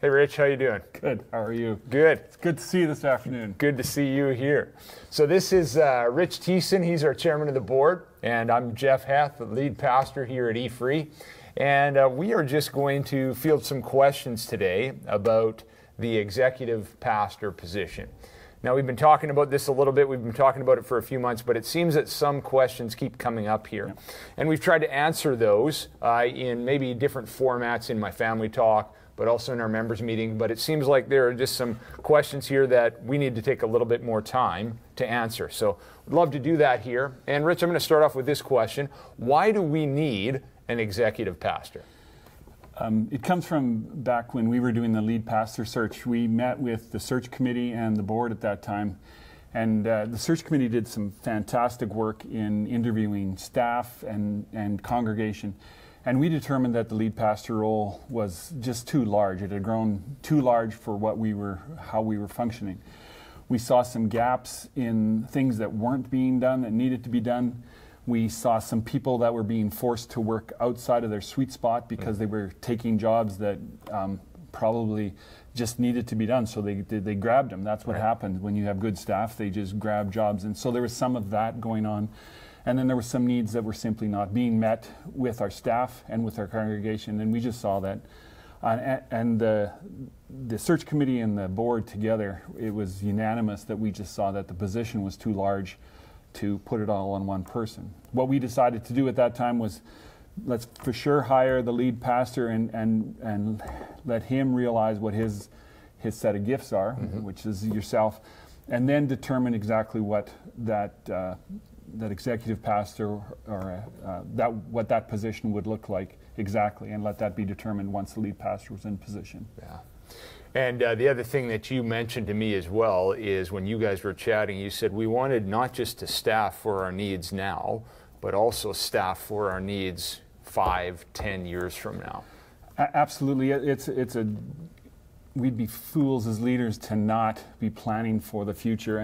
Hey Rich, how you doing? Good. How are you? Good. It's good to see you this afternoon. Good to see you here. So this is Rich Thiessen. He's our chairman of the board, and I'm Geoff Heth, the lead pastor here at E-Free. And we are just going to field some questions today about the executive pastor position. Now, we've been talking about this a little bit. We've been talking about it for a few months, but it seems that some questions keep coming up here. Yeah. And we've tried to answer those in maybe different formats in my family talk, but also in our members meeting. But it seems like there are just some questions here that we need to take a little bit more time to answer. So we'd love to do that here. And Rich, I'm going to start off with this question. Why do we need an executive pastor? It comes from back when we were doing the lead pastor search. We met with the search committee and the board at that time. And the search committee did some fantastic work in interviewing staff and congregation. And we determined that the lead pastor role was just too large. It had grown too large for how we were functioning. We saw some gaps in things that weren't being done, that needed to be done. We saw some people that were being forced to work outside of their sweet spot because they were taking jobs that probably just needed to be done. So they grabbed them. That's what happened when you have good staff. They just grab jobs. And so there was some of that going on. And then there were some needs that were simply not being met with our staff and with our congregation. And we just saw that. And the search committee and the board together, it was unanimous that we just saw that the position was too large to put it all on one person. What we decided to do at that time was, let's for sure hire the lead pastor and let him realize what his set of gifts are, which is yourself, and then determine exactly what that executive pastor or what that position would look like exactly, and let that be determined once the lead pastor was in position. Yeah. And the other thing that you mentioned to me as well is when you guys were chatting, you said we wanted not just to staff for our needs now, but also staff for our needs 5-10 years from now. Absolutely. We'd be fools as leaders to not be planning for the future,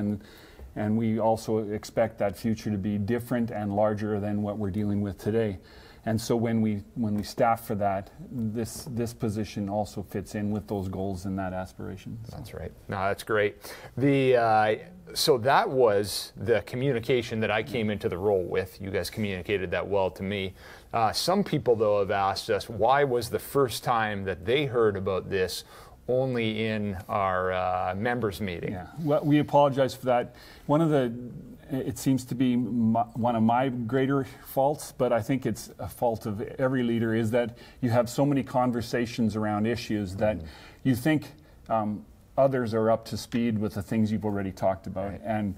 and we also expect that future to be different and larger than what we're dealing with today. And so when we staff for that, this position also fits in with those goals and that aspiration. So. That's right. No, that's great. So that was the communication that I came into the role with. You guys communicated that well to me. Some people, though, have asked us, why was the first time that they heard about this only in our members meeting? Yeah, well, we apologize for that. It seems to be one of my greater faults, but I think it's a fault of every leader, is that you have so many conversations around issues that you think others are up to speed with the things you've already talked about, and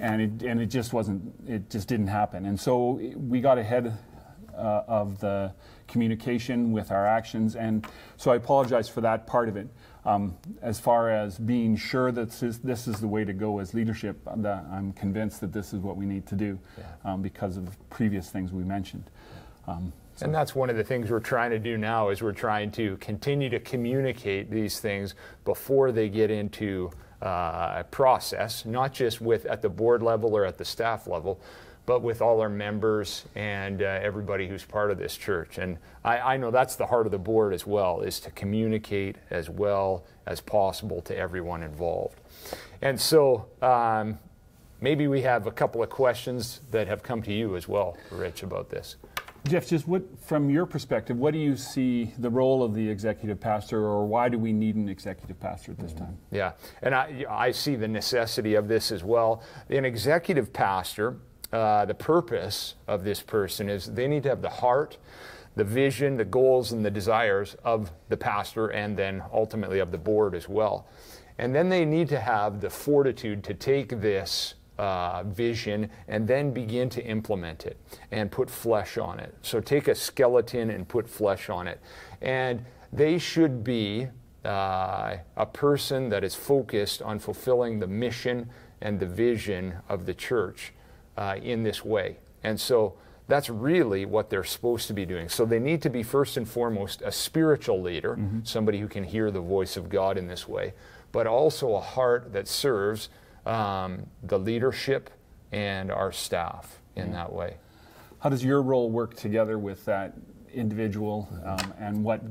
it just didn't happen. And so we got ahead of the communication with our actions, and so I apologize for that part of it. As far as being sure that this is the way to go as leadership, I'm convinced that this is what we need to do because of previous things we mentioned. And that's one of the things we're trying to do now, is we're trying to continue to communicate these things before they get into a process, not just at the board level or at the staff level, but with all our members and everybody who's part of this church. And I know that's the heart of the board as well, is to communicate as well as possible to everyone involved. And so maybe we have a couple of questions that have come to you as well, Rich, about this. Geoff, just from your perspective, what do you see the role of the executive pastor, or why do we need an executive pastor at this time? Yeah, and I see the necessity of this as well. An executive pastor, the purpose of this person is they need to have the heart, the vision, the goals, and the desires of the pastor, and then ultimately of the board as well. And then they need to have the fortitude to take this vision and then begin to implement it and put flesh on it. So take a skeleton and put flesh on it. And they should be a person that is focused on fulfilling the mission and the vision of the church in this way. And so that's really what they're supposed to be doing. So they need to be first and foremost a spiritual leader, somebody who can hear the voice of God in this way, but also a heart that serves the leadership and our staff in that way. How does your role work together with that individual, and what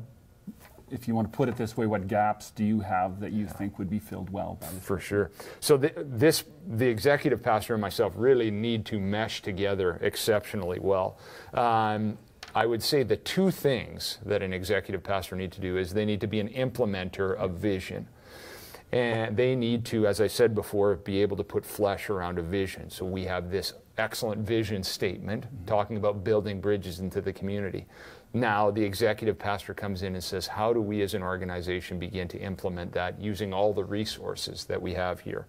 if you want to put it this way, what gaps do you have that you think would be filled well by this? For sure. So the executive pastor and myself really need to mesh together exceptionally well. I would say the two things that an executive pastor need to do is they need to be an implementer of vision. And they need to, as I said before, be able to put flesh around a vision. So we have this excellent vision statement talking about building bridges into the community. Now the executive pastor comes in and says, how do we as an organization begin to implement that using all the resources that we have here?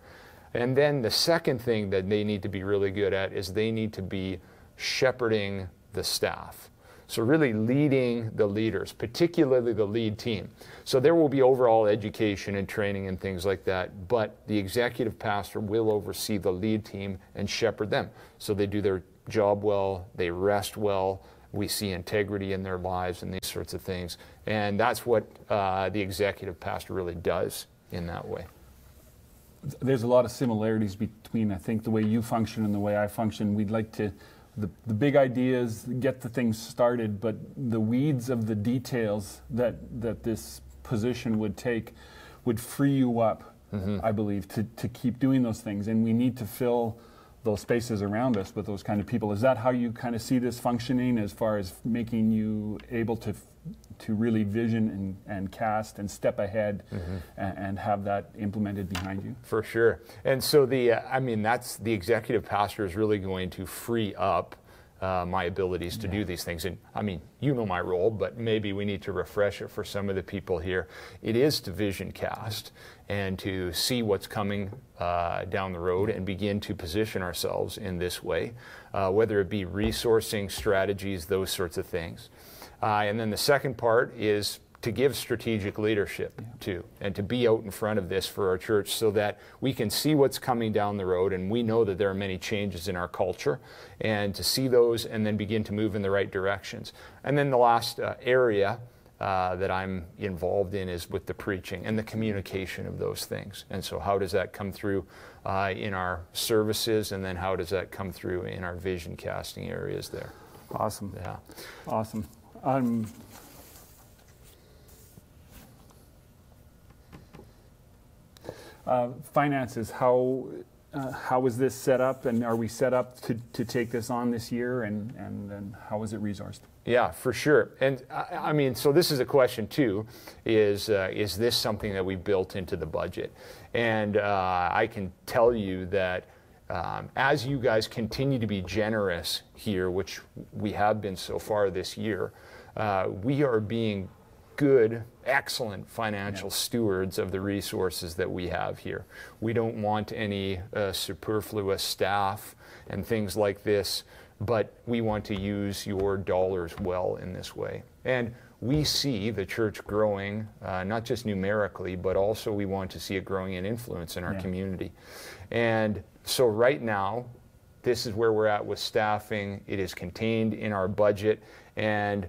And then the second thing that they need to be really good at is they need to be shepherding the staff. So really leading the leaders, particularly the lead team. So there will be overall education and training and things like that, but the executive pastor will oversee the lead team and shepherd them. So they do their job well, they rest well, we see integrity in their lives and these sorts of things. And that's what the executive pastor really does in that way. There's a lot of similarities between, I think, the way you function and the way I function. We'd like to, the big ideas, get the things started, but the weeds of the details that this position would take would free you up, I believe, to keep doing those things. And we need to fill those spaces around us with those kind of people. Is that how you kind of see this functioning as far as making you able to really vision and cast and step ahead and have that implemented behind you? For sure. And so that's the executive pastor is really going to free up my abilities to do these things. And I mean, you know my role, but maybe we need to refresh it for some of the people here. It is to vision cast and to see what's coming down the road and begin to position ourselves in this way, whether it be resourcing strategies, those sorts of things. And then the second part is to give strategic leadership to, and to be out in front of this for our church so that we can see what's coming down the road, and we know that there are many changes in our culture, and to see those and then begin to move in the right directions. And then the last area that I'm involved in is with the preaching and the communication of those things. And so how does that come through in our services, and then how does that come through in our vision casting areas there? Awesome. Yeah. Awesome. Finances, how is this set up, and are we set up to take this on this year, and how is it resourced? Yeah, for sure. And I mean, so this is a question too, is this something that we built into the budget? And I can tell you that as you guys continue to be generous here, which we have been so far this year, we are being good, excellent financial stewards of the resources that we have here. We don't want any superfluous staff and things like this, but we want to use your dollars well in this way. And we see the church growing, not just numerically, but also we want to see it growing in influence in our community. And so right now, this is where we're at with staffing. It is contained in our budget, and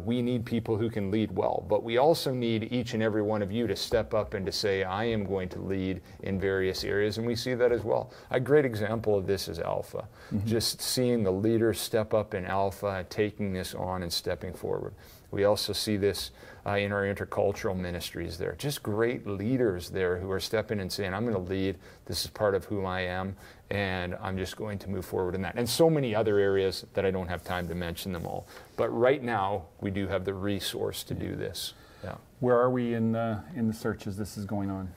we need people who can lead well, but we also need each and every one of you to step up and to say, I am going to lead in various areas, and we see that as well. A great example of this is Alpha. Just seeing the leaders step up in Alpha, taking this on and stepping forward. We also see this in our intercultural ministries there. Just great leaders there who are stepping and saying, I'm going to lead, this is part of who I am, and I'm just going to move forward in that. And so many other areas that I don't have time to mention them all. But right now, we do have the resource to do this. Yeah. Where are we in the search as this is going on?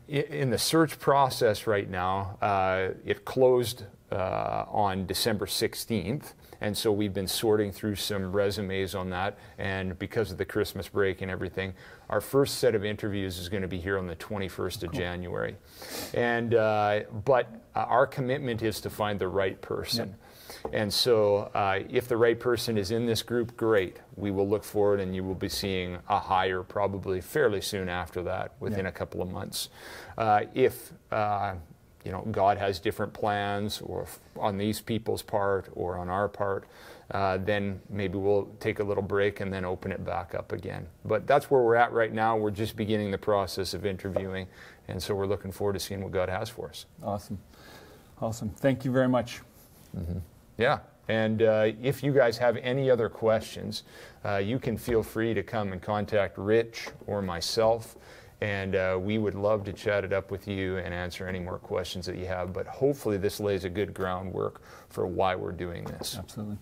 In the search process right now, it closed on December 16th. And so we've been sorting through some resumes on that, and because of the Christmas break and everything, our first set of interviews is going to be here on the 21st of January. And but our commitment is to find the right person. And so if the right person is in this group, great. We will look forward, and you will be seeing a hire probably fairly soon after that, within a couple of months. If God has different plans, or on these people's part or on our part, then maybe we'll take a little break and then open it back up again. But that's where we're at right now. We're just beginning the process of interviewing, and so we're looking forward to seeing what God has for us. Awesome. Awesome. Thank you very much. Yeah. And if you guys have any other questions, you can feel free to come and contact Rich or myself. And we would love to chat it up with you and answer any more questions that you have. But hopefully this lays a good groundwork for why we're doing this. Absolutely.